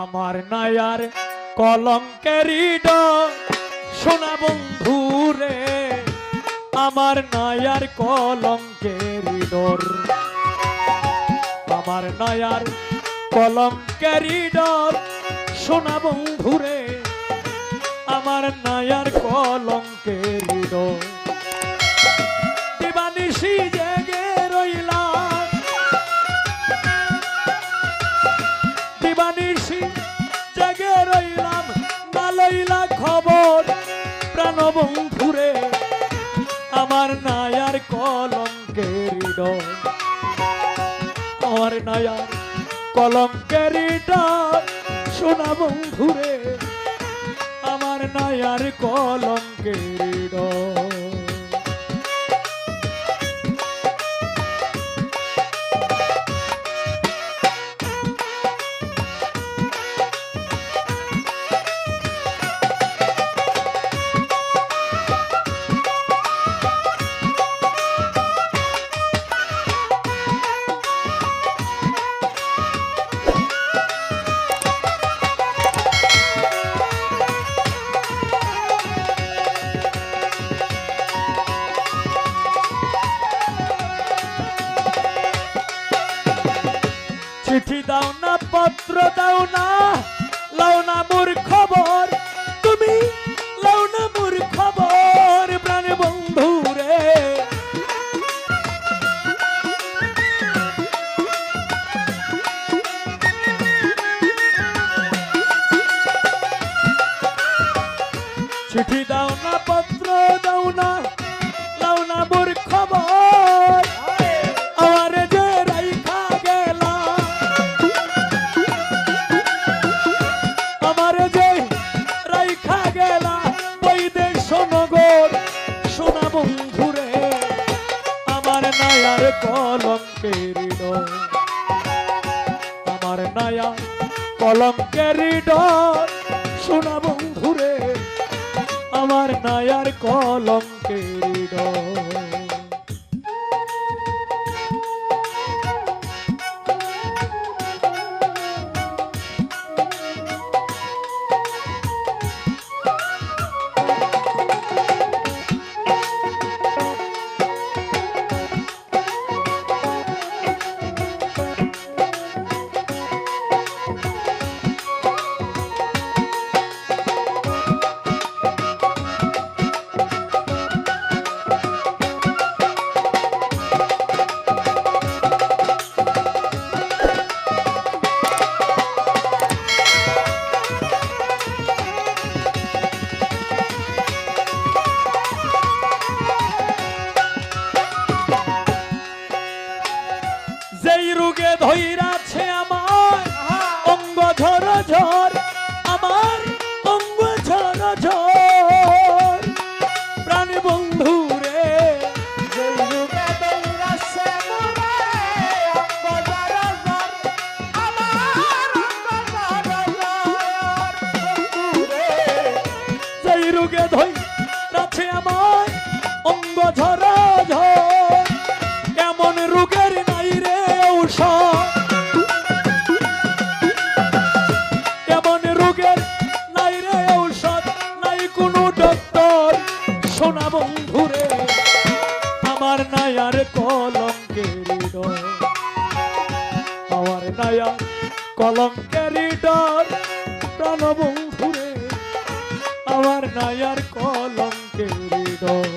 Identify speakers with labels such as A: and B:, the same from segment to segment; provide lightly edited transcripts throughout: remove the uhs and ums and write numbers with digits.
A: আমার নায়ার কলঙ্কেরি ডর সোনা বন্ধু রে, আমার নায়ার কলঙ্কেরি ডর, আমার নায়ার কলঙ্কেরি ডর সোনা বন্ধু রে, আমার নায়ার কলঙ্কেরি ডর। দিবানিশি জেগে রইলাম, দিবানিশি জেগে রইলাম, না লইলা খবর প্রাণ বন্ধুরে, আমার নায়ার কলঙ্কেরি ডর, আমার নায়ার কলঙ্কেরি ডর সোনা বন্ধুরে, আমার নায়ার কলঙ্কেরি ডর। চিঠি দাও না, পত্র দাও না, লাও না মোর খবর, তুমি লাও না মোর খবর প্রাণ বন্ধু রে, চিঠি দাও না, পত্র দাও না, লাও না মোর খবর, আমার যে রাইখা গেলা, আমার যে রাইখা গেলা বৈদেশ নগর সোনা বন্ধুরে, আমার নায়ার কলঙ্কেরি ডর, আমার নায়ার কলঙ্কেরি ডর সোনা বন্ধুরে, আমার নায়ার কলঙ্কেরি ডর। যেই রোগে ধইরাছে আমার অঙ্গ ঝর ঝর, আমার অঙ্গ ঝর ঝর প্রাণ বন্ধু রে,
B: যেই রোগে ধইরাছে অঙ্গ ঝর ঝর, আমার অঙ্গ ঝর ঝর বন্ধু রে,
A: যেই রোগে ধইরাছে আমার অঙ্গ ঝর ঝর, এমন রোগের নাই রে ঔষধ, এমন রোগের নাই রে ঔষধ, নাই কোনো ডক্টর সোনা বন্ধুরে, আমার নায়ার কলঙ্কেরি ডর, আমার নায়ার কলঙ্কেরি ডর প্রাণ বন্ধুরে, আমার নায়ার কলঙ্কেরি ডর।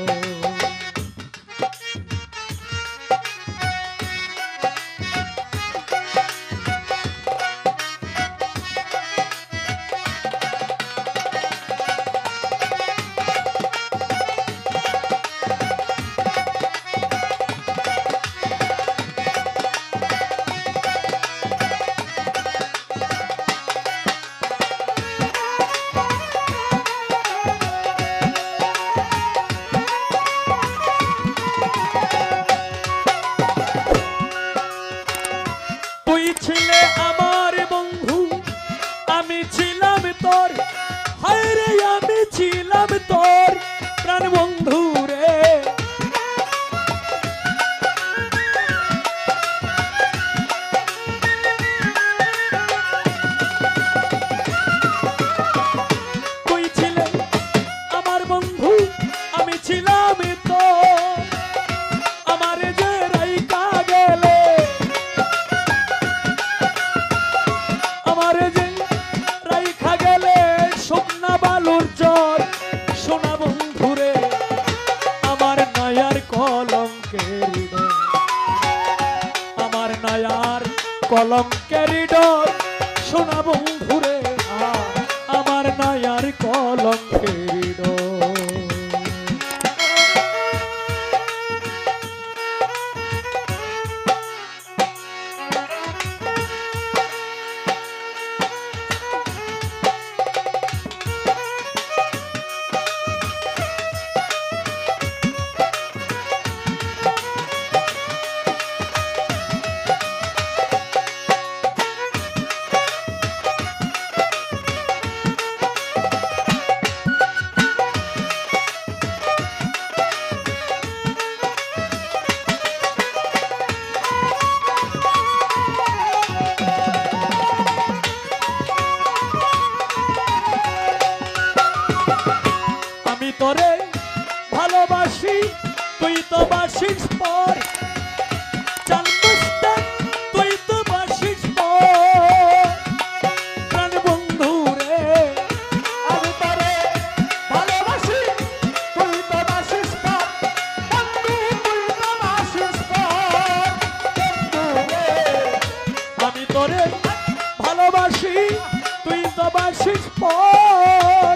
A: আসিস পর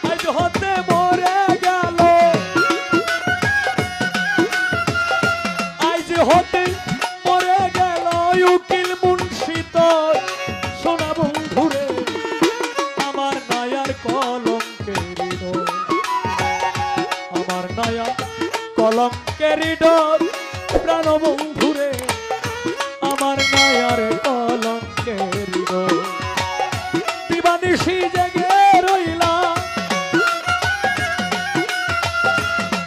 A: আজ হতে মরে গেল আজ হতে মরে গেল উকিল মুন্সি তোর সোনা বন্ধুরে আমার নায়ার কলঙ্কের ডোর আমার নায়া কলঙ্কের ডোর প্রাণ বন্ধুরে আমার নায়ার কলঙ্কের ডোর দিবানিশি জেগে রইলা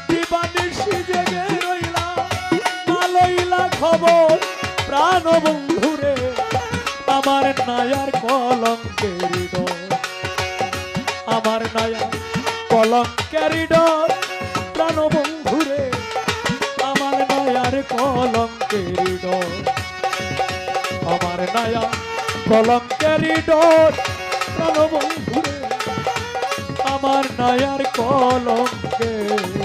A: দিবানিশি জেগে রইলা না লইলা খবর প্রাণ বন্ধুরে আমার নায়ার কলঙ্কের ডোর আমার নায়ার কলঙ্কের ডোর প্রাণ বন্ধুরে আমার নায়ার কলঙ্কের ডোর আমার নায়া কলঙ্কের ডোর প্রাণ বন্ধুরে আমার নায়ার কলঙ্কের